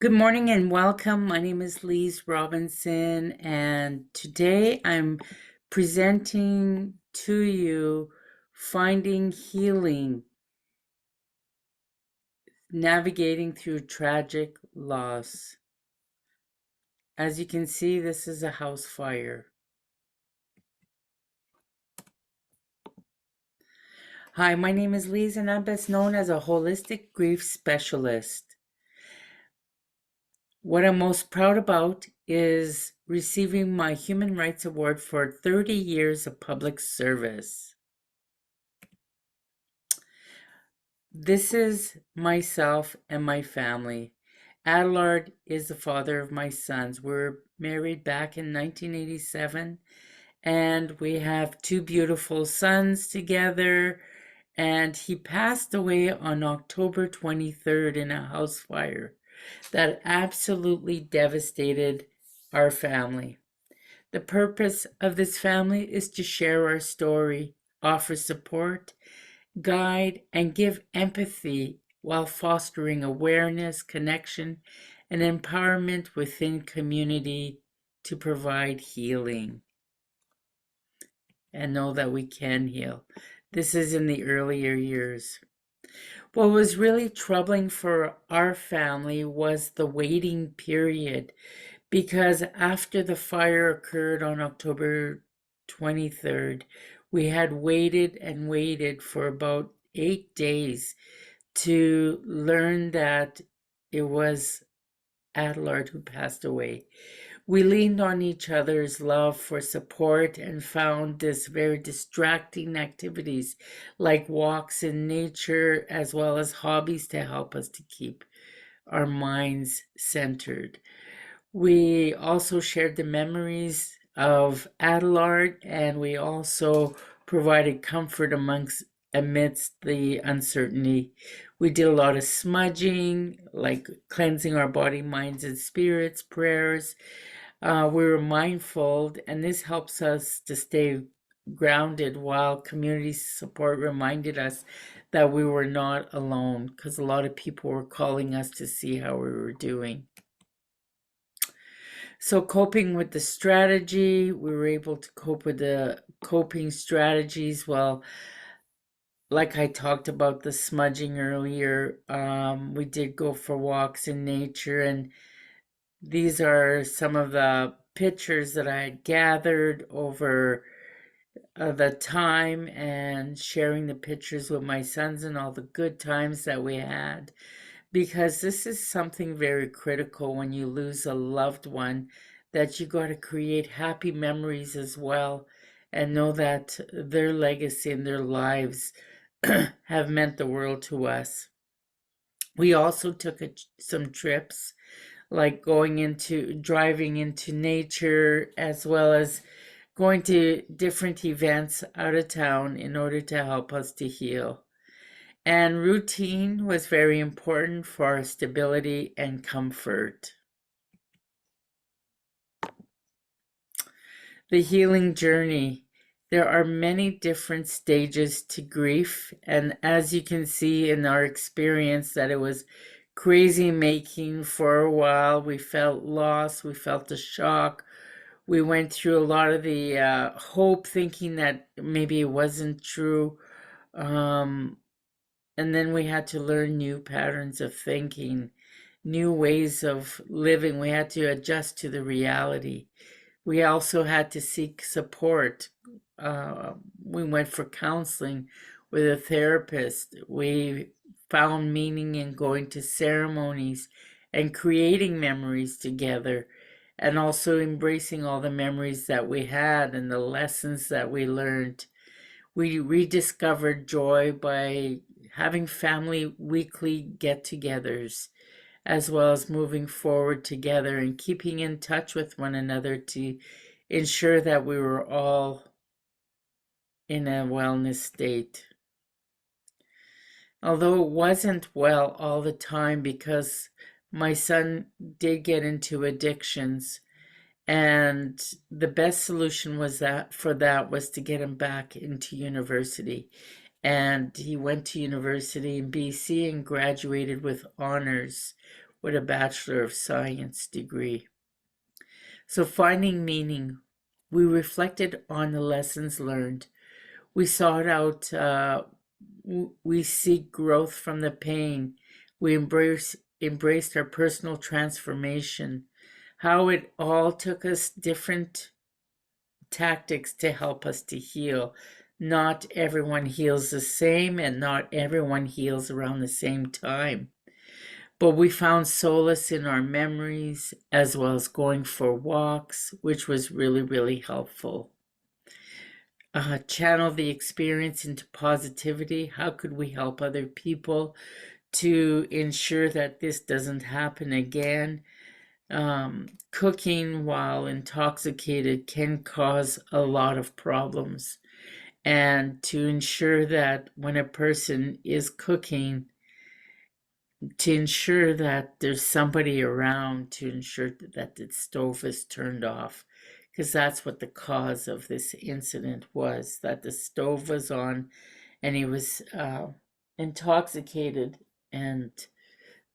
Good morning and welcome. My name is Lise Robinson, and today I'm presenting to you Finding Healing, Navigating Through Tragic Loss. As you can see, this is a house fire. Hi, my name is Lise, and I'm best known as a holistic grief specialist. What I'm most proud about is receiving my Human Rights Award for 30 years of public service. This is myself and my family. Adelard is the father of my sons. We're married back in 1987, and we have two beautiful sons together. And he passed away on October 23rd in a house fire that absolutely devastated our family. The purpose of this family is to share our story, offer support, guide, and give empathy while fostering awareness, connection, and empowerment within community to provide healing and know that we can heal. This is in the earlier years. What was really troubling for our family was the waiting period, because after the fire occurred on October 23rd, we had waited and waited for about 8 days to learn that it was Adelard who passed away. We leaned on each other's love for support and found this very distracting activities like walks in nature, as well as hobbies to help us to keep our minds centered. We also shared the memories of Adelard, and we also provided comfort amidst the uncertainty. We did a lot of smudging, like cleansing our body, minds, and spirits, prayers. We were mindful, and this helps us to stay grounded while community support reminded us that we were not alone, because a lot of people were calling us to see how we were doing. So coping with the strategy, we were able to cope with the coping strategies. Well, like I talked about the smudging earlier, we did go for walks in nature, and these are some of the pictures that I had gathered over the time, and sharing the pictures with my sons and all the good times that we had, because this is something very critical when you lose a loved one, that you got to create happy memories as well, and know that their legacy and their lives have meant the world to us. We also took some trips, like driving into nature, as well as going to different events out of town in order to help us to heal. And routine was very important for our stability and comfort. The healing journey. There are many different stages to grief, and as you can see in our experience, that it was crazy making for a while. We felt lost, we felt the shock. We went through a lot of the hope, thinking that maybe it wasn't true. Um, and then we had to learn new patterns of thinking, new ways of living. We had to adjust to the reality. We also had to seek support. We went for counseling with a therapist. We found meaning in going to ceremonies and creating memories together, and also embracing all the memories that we had and the lessons that we learned. We rediscovered joy by having family weekly get togethers, as well as moving forward together and keeping in touch with one another to ensure that we were all in a wellness state. Although it wasn't well all the time, because my son did get into addictions, and the best solution was to get him back into university. And he went to university in BC and graduated with honors with a Bachelor of Science degree. So, finding meaning, we reflected on the lessons learned. We sought out, we seek growth from the pain. We embraced our personal transformation, how it all took us different tactics to help us to heal. Not everyone heals the same, and not everyone heals around the same time. But we found solace in our memories as well as going for walks, which was really, really helpful. Channel the experience into positivity. How could we help other people to ensure that this doesn't happen again? Cooking while intoxicated can cause a lot of problems. And to ensure that when a person is cooking, to ensure that there's somebody around to ensure that the stove is turned off, because that's what the cause of this incident was, that the stove was on and he was intoxicated and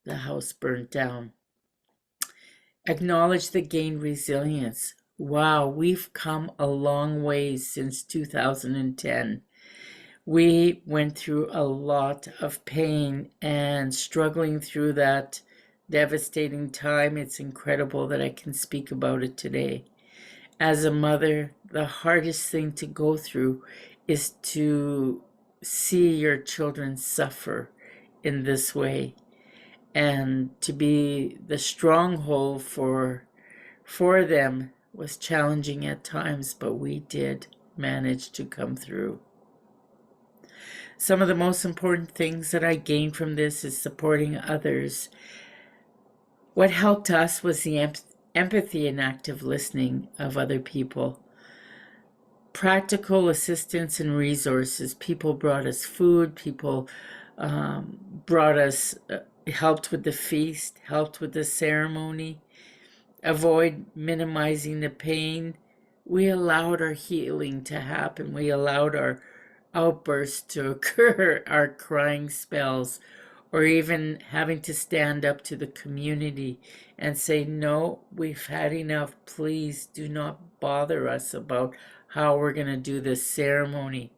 the house burnt down. Acknowledge the gained resilience. Wow, we've come a long way since 2010. We went through a lot of pain and struggling through that devastating time. It's incredible that I can speak about it today. As a mother, the hardest thing to go through is to see your children suffer in this way, and to be the stronghold for them was challenging at times, but we did manage to come through. Some of the most important things that I gained from this is supporting others. What helped us was the empathy and active listening of other people. Practical assistance and resources. People brought us food, people brought us, helped with the feast, helped with the ceremony. Avoid minimizing the pain. We allowed our healing to happen. We allowed our outbursts to occur, our crying spells, or even having to stand up to the community and say, no, we've had enough. Please do not bother us about how we're going to do this ceremony.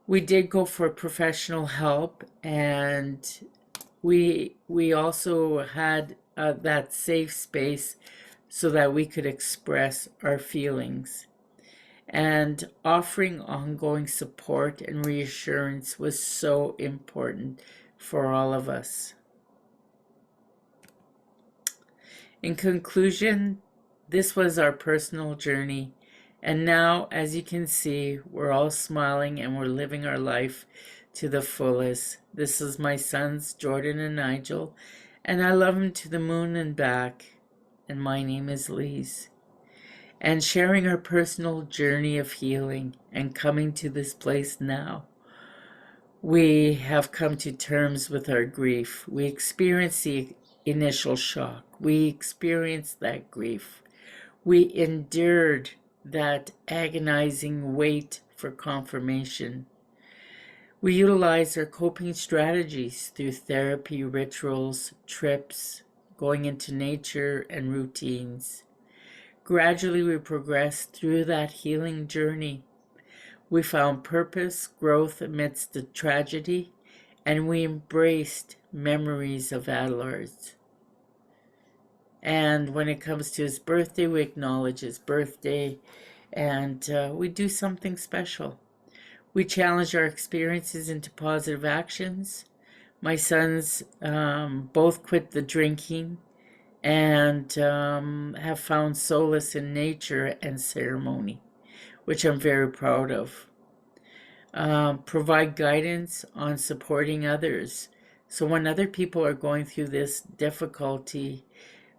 We did go for professional help, and we also had that safe space so that we could express our feelings. And offering ongoing support and reassurance was so important for all of us. In conclusion, this was our personal journey. And now, as you can see, we're all smiling and we're living our life to the fullest. This is my sons, Jordan and Nigel, and I love them to the moon and back. And my name is Lise. And sharing our personal journey of healing and coming to this place now. We have come to terms with our grief. We experienced the initial shock. We experienced that grief. We endured that agonizing wait for confirmation. We utilized our coping strategies through therapy, rituals, trips, going into nature, and routines. Gradually, we progressed through that healing journey. We found purpose, growth amidst the tragedy, and we embraced memories of Adelard's. And when it comes to his birthday, we acknowledge his birthday, and we do something special. We challenge our experiences into positive actions. My sons both quit the drinking and have found solace in nature and ceremony, which I'm very proud of. Provide guidance on supporting others. So when other people are going through this difficulty,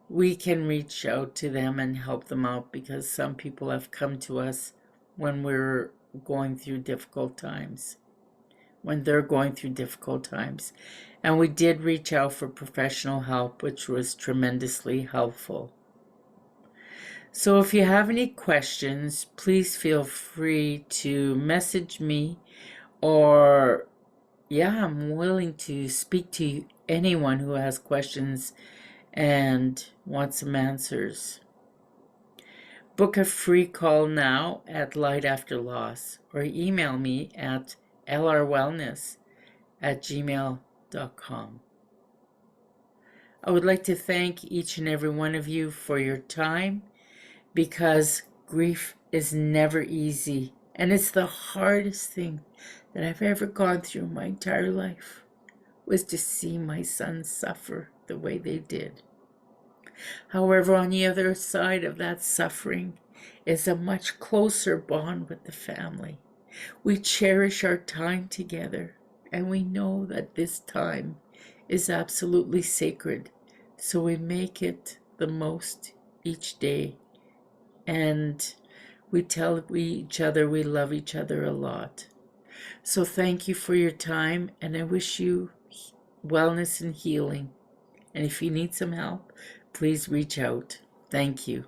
we can reach out to them and help them out, because some people have come to us when we're going through difficult times, when they're going through difficult times. And we did reach out for professional help, which was tremendously helpful. So if you have any questions, please feel free to message me, or I'm willing to speak to anyone who has questions and wants some answers. Book a free call now at Light After Loss, or email me at lrwellness@gmail.com. I would like to thank each and every one of you for your time, because grief is never easy, and it's the hardest thing that I've ever gone through in my entire life, was to see my sons suffer the way they did. However, on the other side of that suffering is a much closer bond with the family. We cherish our time together, and we know that this time is absolutely sacred, so we make it the most each day, and we tell each other we love each other a lot. So thank you for your time, and I wish you wellness and healing. And if you need some help, please reach out. Thank you.